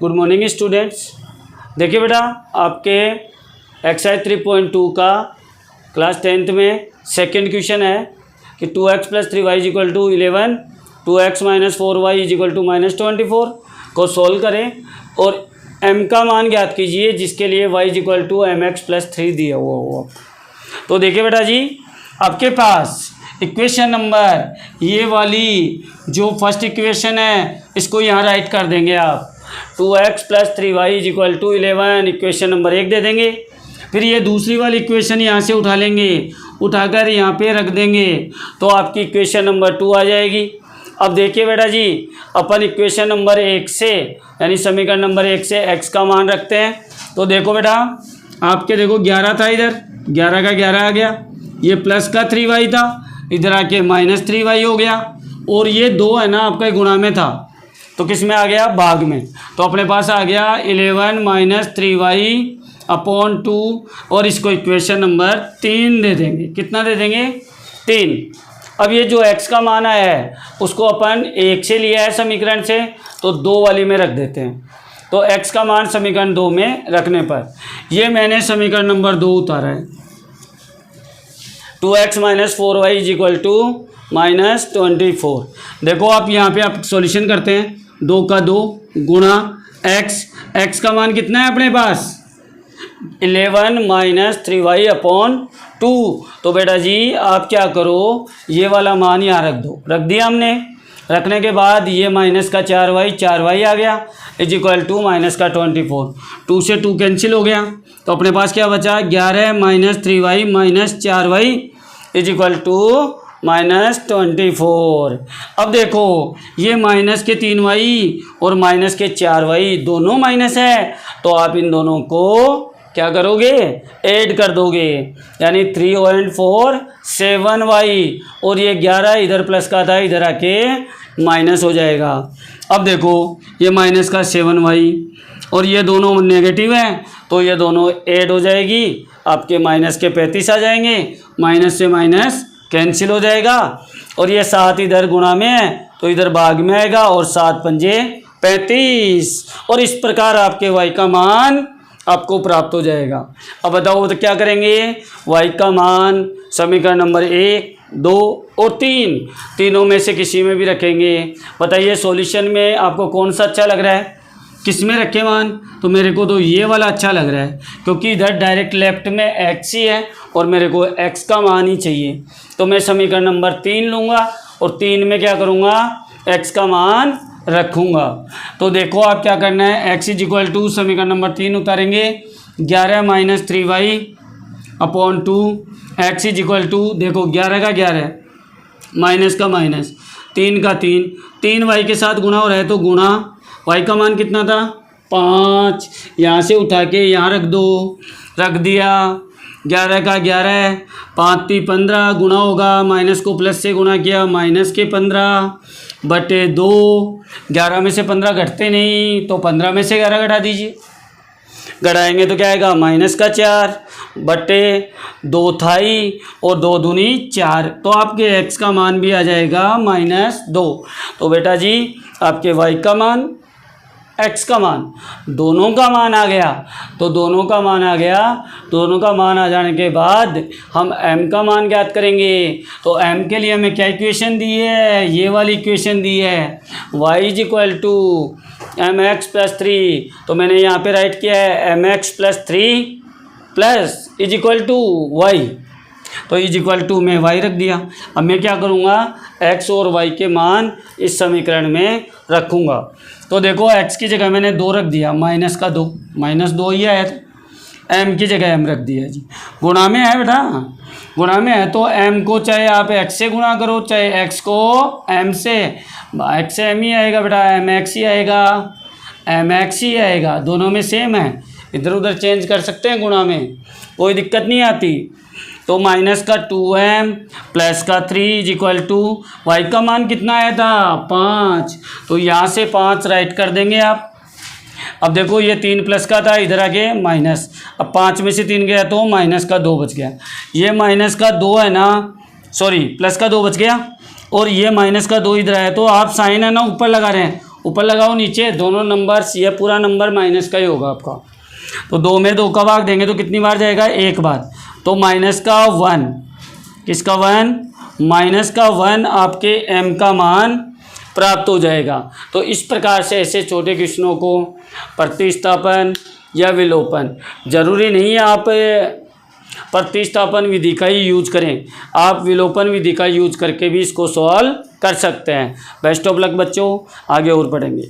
Good morning students. देखिए बेटा, आपके एक्सरसाइज 3.2 का क्लास 10th में सेकंड क्वेश्चन है कि 2x + 3y = 11, 2x - 4y = -24 को सोल्व करें और m का मान ज्ञात कीजिए जिसके लिए y = mx + 3 दिया हुआ हो। तो देखिए बेटा जी, आपके पास इक्वेशन नंबर ये वाली जो फर्स्ट इक्वेशन है इसको यहाँ राइट कर देंगे आप। 2x + 3y = 11 इक्वेशन नंबर 1 दे देंगे। फिर ये दूसरी वाली इक्वेशन यहाँ से उठा लेंगे, उठाकर यहाँ पे रख देंगे तो आपकी इक्वेशन नंबर 2 आ जाएगी। अब देखिए बेटा जी, अपन इक्वेशन नंबर 1 से यानी समीकरण नंबर 1 से x का मान रखते हैं। तो देखो बेटा, आपके देखो 11 था, इधर 11 का 11 आ गया, ये प्लस का 3y था, इधर आके -3y हो गया, और ये 2 है ना आपका गुणा में था तो किस में आ गया, भाग में। तो अपने पास आ गया 11 - 3y/2 और इसको इक्वेशन नंबर 3 दे देंगे। कितना दे देंगे, 3। अब ये जो x का मान आया है उसको अपन 1 से लिया है समीकरण से, तो 2 वाली में रख देते हैं। तो x का मान समीकरण 2 में रखने पर ये मैंने समीकरण नंबर 2 उतारा है। 2x - 4y = -24। देखो आप यहाँ पे आप सॉल्यूशन करते हैं, 2 का 2 गुणा x का मान कितना है अपने पास, 11 - 3y/2। तो बेटा जी आप क्या करो, ये वाला मान यहाँ रख दो, रख दिया हमने। रखने के बाद ये माइनस का 4y आ गया = -24। 2 से 2 कैंसिल हो गया तो अपने पास क्या बचा, 11 - 3y - 4y = -24। अब देखो ये माइनस के 3y और माइनस के 4y दोनों माइनस है, तो आप इन दोनों को क्या करोगे, ऐड कर दोगे, यानी 3 और 4 7y, और ये 11 इधर प्लस का था, इधर आके माइनस हो जाएगा। अब देखो ये माइनस का 7y और ये दोनों नेगेटिव हैं तो ये दोनों ऐड हो जाएगी, आपके माइनस के 35 आ जाएंगे, माइनस से माइनस कैंसिल हो जाएगा, और ये 7 इधर गुणा में है तो इधर भाग में आएगा, और 7 × 5 = 35, और इस प्रकार आपके y का मान आपको प्राप्त हो जाएगा। अब बताओ तो क्या करेंगे, y का मान समीकरण नंबर 1, 2 और 3 तीनों में से किसी में भी रखेंगे। बताइए सॉल्यूशन में आपको कौन सा अच्छा लग रहा है, किस में रखे मान। तो मेरे को तो ये वाला अच्छा लग रहा है क्योंकि इधर डायरेक्ट लेफ्ट में x ही है और मेरे को x का मान ही चाहिए। तो मैं समीकरण नंबर 3 लूँगा और 3 में क्या करूँगा, x का मान रखूँगा। तो देखो आप क्या करना है, x = समीकरण नंबर 3 उतारेंगे, 11 - 3y/2 x = देखो 11 का 11 माइनस का माइनस, 3 का 3 y के साथ गुणा हो रहा है तो गुणा, y का मान कितना था 5, यहाँ से उठा के यहाँ रख दो, रख दिया। 11 का 11 5 × 15 गुणा होगा, माइनस को प्लस से गुणा किया, माइनस के 15/2। 11 में से 15 घटते नहीं तो 15 में से 11 घटा दीजिए, घटाएंगे तो क्या आएगा, -4/2 था ही, और 2 दूनी 4, तो आपके x का मान भी आ जाएगा -2। तो बेटा जी आपके y का मान, x का मान, दोनों का मान आ गया। तो दोनों का मान आ गया, दोनों का मान आ जाने के बाद हम m का मान ज्ञात करेंगे। तो m के लिए हमें क्या इक्वेशन दी है, ये वाली इक्वेशन दी है, y = mx + 3। तो मैंने यहाँ पे राइट किया है mx + 3 = y, तो = में y रख दिया। अब मैं क्या करूँगा, x और y के मान इस समीकरण में रखूँगा। तो देखो x की जगह मैंने 2 रख दिया, -2 ही आया था, m की जगह m रख दिया जी। गुणा में है बेटा, गुणा में है तो m को चाहे आप x से गुणा करो, चाहे x को m से, x से m ही आएगा बेटा, mx ही आएगा, mx ही आएगा, दोनों में सेम है, इधर उधर चेंज कर सकते हैं गुणा में, कोई दिक्कत नहीं आती। तो माइनस का 2m प्लस का 3 = y का मान कितना आया था 5, तो यहाँ से 5 राइट कर देंगे आप। अब देखो ये 3 प्लस का था, इधर आके माइनस, अब 5 में से 3 गया तो -2 बच गया। ये -2 है ना, सॉरी प्लस का 2 बच गया, और ये -2 इधर आया तो आप साइन है ना ऊपर लगा रहे हैं, ऊपर लगाओ नीचे दोनों नंबर्स, ये पूरा नंबर माइनस का ही होगा आपका। तो 2 में 2 का भाग देंगे तो कितनी बार जाएगा, 1 बार। तो माइनस का 1, किसका 1, माइनस का 1 आपके m का मान प्राप्त हो जाएगा। तो इस प्रकार से ऐसे छोटे क्वेश्चनों को प्रतिस्थापन या विलोपन, जरूरी नहीं है आप प्रतिस्थापन विधि का ही यूज करें, आप विलोपन विधि का यूज करके भी इसको सॉल्व कर सकते हैं। बेस्ट ऑफ लक बच्चों, आगे और पढ़ेंगे।